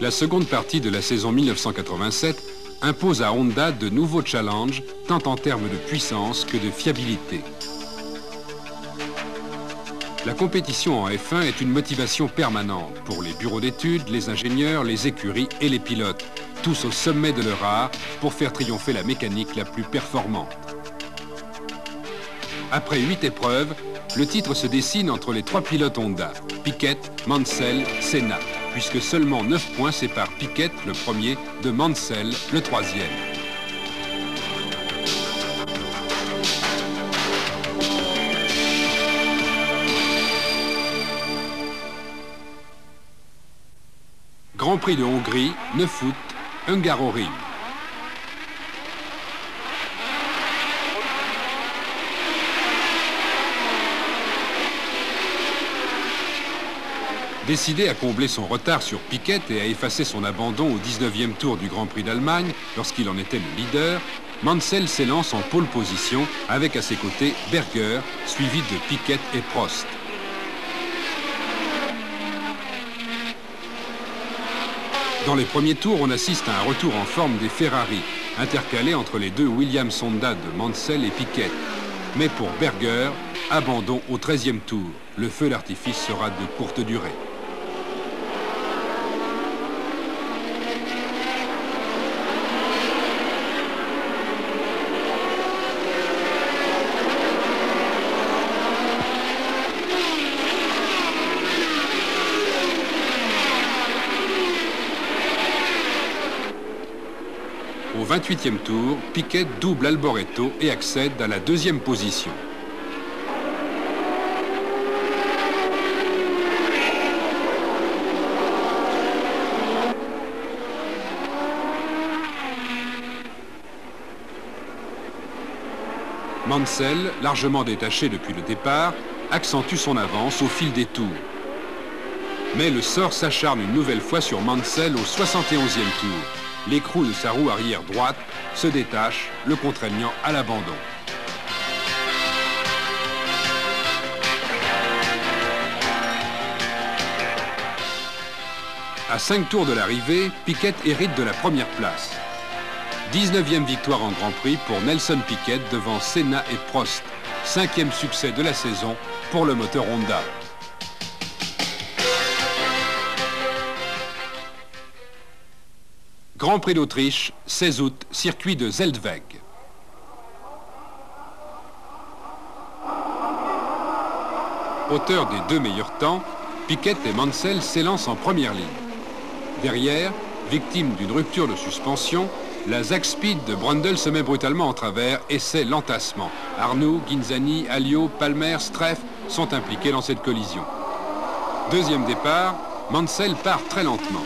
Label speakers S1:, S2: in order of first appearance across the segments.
S1: La seconde partie de la saison 1987 impose à Honda de nouveaux challenges, tant en termes de puissance que de fiabilité. La compétition en F1 est une motivation permanente pour les bureaux d'études, les ingénieurs, les écuries et les pilotes, tous au sommet de leur art pour faire triompher la mécanique la plus performante. Après 8 épreuves, le titre se dessine entre les 3 pilotes Honda, Piquet, Mansell, Senna, puisque seulement 9 points séparent Piquet, le premier, de Mansell, le troisième. Grand Prix de Hongrie, 9 août, Hungaroring. Décidé à combler son retard sur Piquet et à effacer son abandon au 19e tour du Grand Prix d'Allemagne, lorsqu'il en était le leader, Mansell s'élance en pole position avec à ses côtés Berger, suivi de Piquet et Prost. Dans les premiers tours, on assiste à un retour en forme des Ferrari, intercalé entre les deux Williams Honda de Mansell et Piquet. Mais pour Berger, abandon au 13e tour. Le feu d'artifice sera de courte durée. Au 28e tour, Piquet double Alboreto et accède à la 2e position. Mansell, largement détaché depuis le départ, accentue son avance au fil des tours. Mais le sort s'acharne une nouvelle fois sur Mansell au 71e tour. L'écrou de sa roue arrière droite se détache, le contraignant à l'abandon. À 5 tours de l'arrivée, Piquet hérite de la première place. 19e victoire en Grand Prix pour Nelson Piquet devant Senna et Prost. 5e succès de la saison pour le moteur Honda. Grand Prix d'Autriche, 16 août, circuit de Zeldweg. Auteur des 2 meilleurs temps, Piquet et Mansell s'élancent en première ligne. Derrière, victime d'une rupture de suspension, la Zag Speed de Brundle se met brutalement en travers et c'est l'entassement. Arnoux, Ghinzani, Alliot, Palmer, Streff sont impliqués dans cette collision. Deuxième départ, Mansell part très lentement.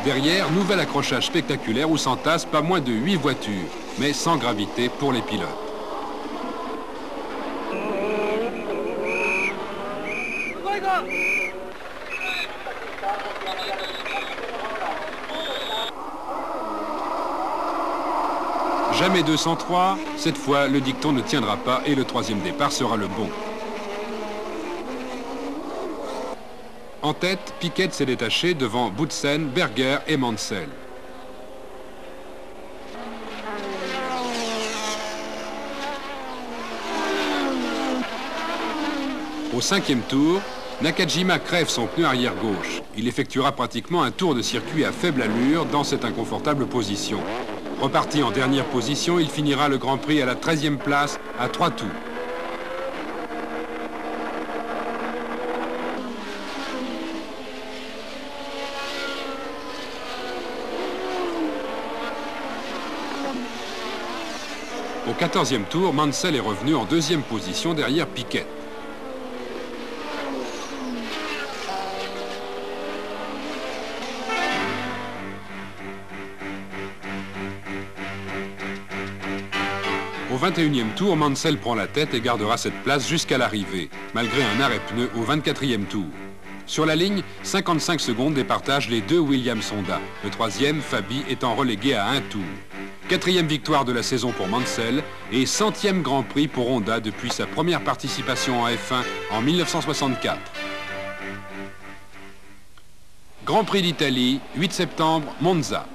S1: Derrière, nouvel accrochage spectaculaire où s'entassent pas moins de 8 voitures, mais sans gravité pour les pilotes. Jamais 203, cette fois le dicton ne tiendra pas et le 3e départ sera le bon. En tête, Piquet s'est détaché devant Boutsen, Berger et Mansell. Au 5e tour, Nakajima crève son pneu arrière gauche. Il effectuera pratiquement un tour de circuit à faible allure dans cette inconfortable position. Reparti en dernière position, il finira le Grand Prix à la 13e place à 3 tours. Au 14e tour, Mansell est revenu en 2e position derrière Piquet. Au 21e tour, Mansell prend la tête et gardera cette place jusqu'à l'arrivée, malgré un arrêt pneu au 24e tour. Sur la ligne, 55 secondes départagent les 2 Williams Honda, le 3e, Fabi, étant relégué à 1 tour. 4e victoire de la saison pour Mansell et 100e Grand Prix pour Honda depuis sa première participation en F1 en 1964. Grand Prix d'Italie, 8 septembre, Monza.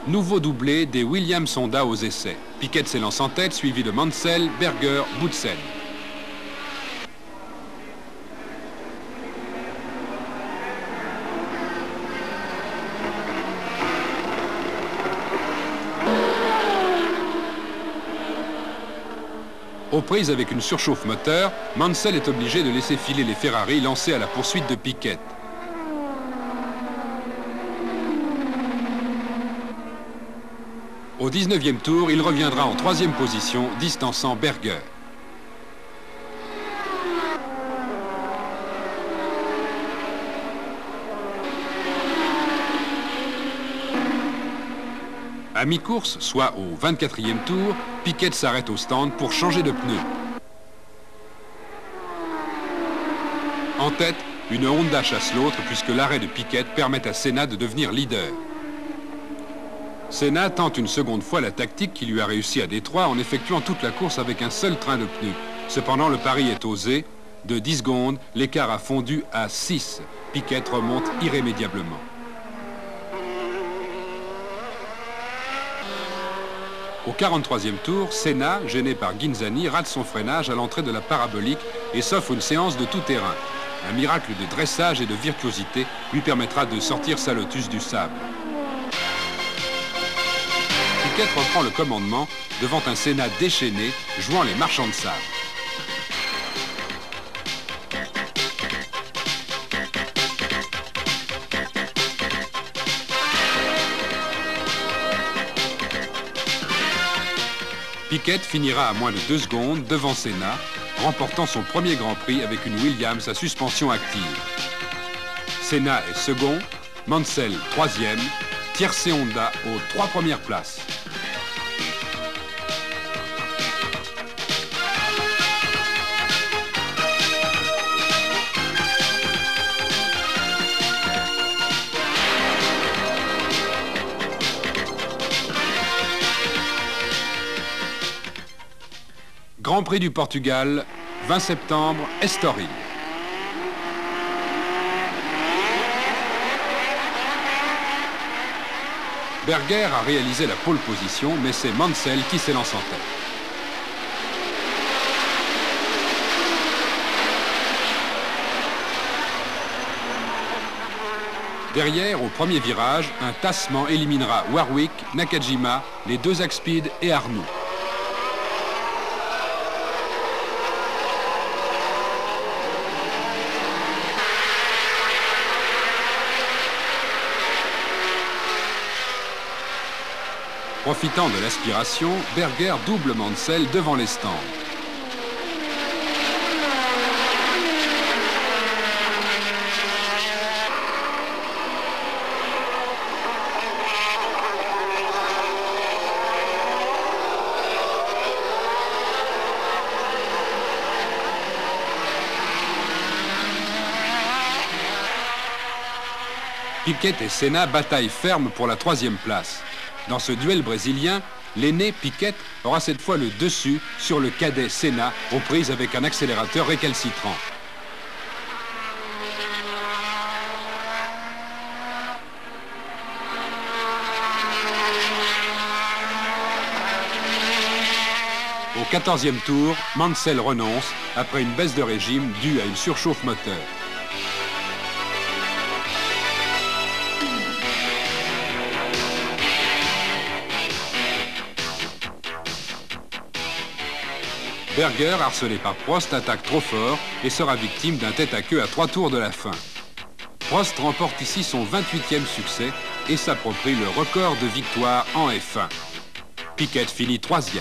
S1: Nouveau doublé des Williams Honda aux essais. Piquet s'élance en tête, suivi de Mansell, Berger, Boutsen. Aux prises avec une surchauffe moteur, Mansell est obligé de laisser filer les Ferrari lancés à la poursuite de Piquet. Au 19e tour, il reviendra en 3e position, distançant Berger. À mi-course, soit au 24e tour, Piquet s'arrête au stand pour changer de pneu. En tête, une Honda chasse l'autre puisque l'arrêt de Piquet permet à Senna de devenir leader. Senna tente une seconde fois la tactique qui lui a réussi à Détroit en effectuant toute la course avec un seul train de pneus. Cependant, le pari est osé. De 10 secondes, l'écart a fondu à 6. Piquet remonte irrémédiablement. Au 43e tour, Senna, gêné par Ghinzani, rate son freinage à l'entrée de la parabolique et s'offre une séance de tout terrain. Un miracle de dressage et de virtuosité lui permettra de sortir sa Lotus du sable. Piquet reprend le commandement devant un Senna déchaîné, jouant les marchands de sable. Piquet finira à moins de 2 secondes devant Senna, remportant son premier Grand Prix avec une Williams à suspension active. Senna est second, Mansell troisième, tierce Honda aux 3 premières places. Grand Prix du Portugal, 20 septembre, Estoril. Berger a réalisé la pole position, mais c'est Mansell qui s'élance en tête. Derrière, au premier virage, un tassement éliminera Warwick, Nakajima, les 2 Axpeed et Arnoux. Profitant de l'aspiration, Berger double Mansell devant les stands. Piquet et Senna bataillent ferme pour la 3e place. Dans ce duel brésilien, l'aîné Piquet aura cette fois le dessus sur le cadet Senna, aux prises avec un accélérateur récalcitrant. Au 14e tour, Mansell renonce après une baisse de régime due à une surchauffe moteur. Berger, harcelé par Prost, attaque trop fort et sera victime d'un tête-à-queue à 3 tours de la fin. Prost remporte ici son 28e succès et s'approprie le record de victoires en F1. Piquet finit 3e.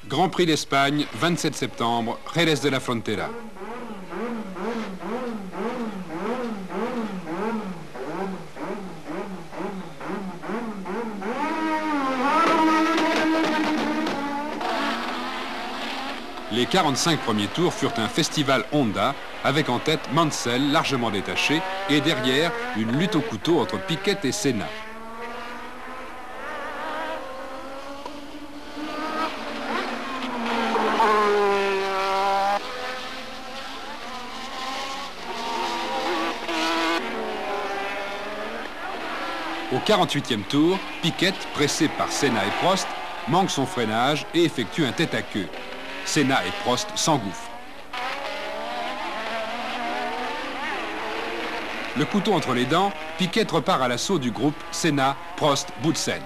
S1: Grand Prix d'Espagne, 27 septembre, Jerez de la Frontera. Les 45 premiers tours furent un festival Honda, avec en tête Mansell largement détaché et derrière une lutte au couteau entre Piquet et Senna. Au 48e tour, Piquet, pressé par Senna et Prost, manque son freinage et effectue un tête-à-queue. Senna et Prost s'engouffrent. Le couteau entre les dents, Piquet repart à l'assaut du groupe Senna, Prost, Boutsen.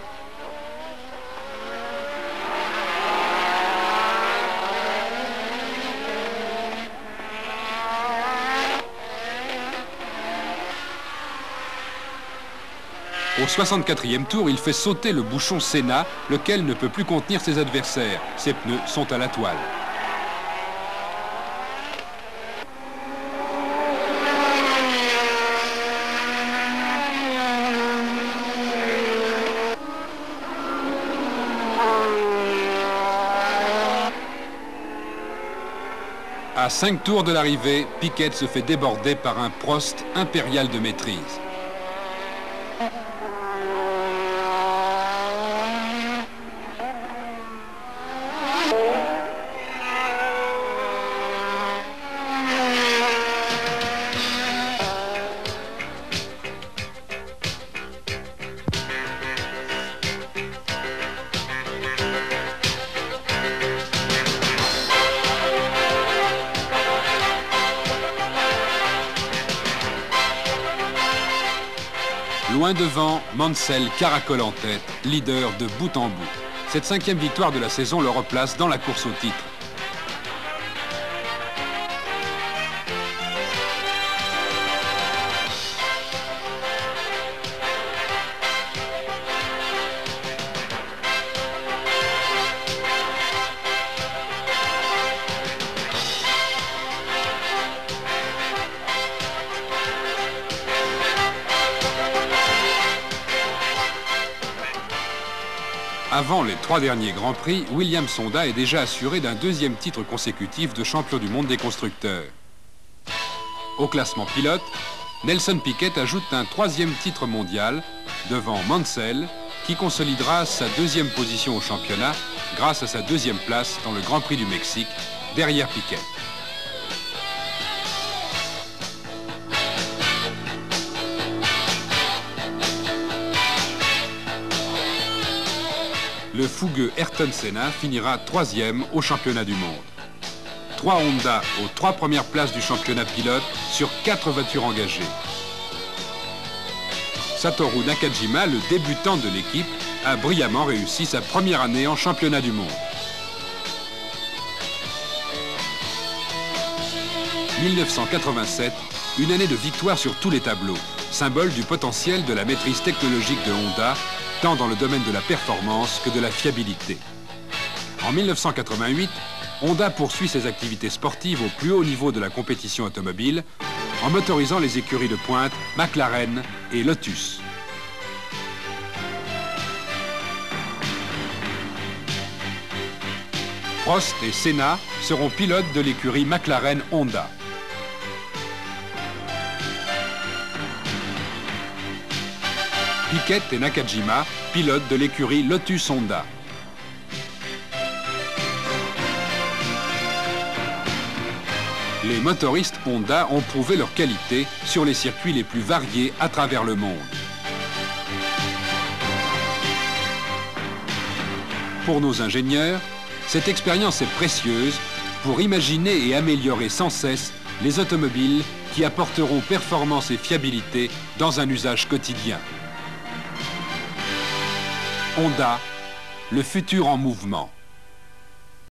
S1: Au 64e tour, il fait sauter le bouchon Senna, lequel ne peut plus contenir ses adversaires. Ses pneus sont à la toile. À 5 tours de l'arrivée, Piquet se fait déborder par un Prost impérial de maîtrise. Loin devant, Mansell caracole en tête, leader de bout en bout. Cette 5e victoire de la saison le replace dans la course au titre. Avant les 3 derniers Grands Prix, Williams Honda est déjà assuré d'un 2e titre consécutif de champion du monde des constructeurs. Au classement pilote, Nelson Piquet ajoute un 3e titre mondial devant Mansell, qui consolidera sa 2e position au championnat grâce à sa 2e place dans le Grand Prix du Mexique, derrière Piquet. Le fougueux Ayrton Senna finira 3e au championnat du monde. 3 Honda aux 3 premières places du championnat pilote sur 4 voitures engagées. Satoru Nakajima, le débutant de l'équipe, a brillamment réussi sa première année en championnat du monde. 1987, une année de victoire sur tous les tableaux, symbole du potentiel de la maîtrise technologique de Honda, tant dans le domaine de la performance que de la fiabilité. En 1988, Honda poursuit ses activités sportives au plus haut niveau de la compétition automobile en motorisant les écuries de pointe McLaren et Lotus. Prost et Senna seront pilotes de l'écurie McLaren Honda. Piquet et Nakajima, pilotes de l'écurie Lotus Honda. Les motoristes Honda ont prouvé leur qualité sur les circuits les plus variés à travers le monde. Pour nos ingénieurs, cette expérience est précieuse pour imaginer et améliorer sans cesse les automobiles qui apporteront performance et fiabilité dans un usage quotidien. Honda, le futur en mouvement.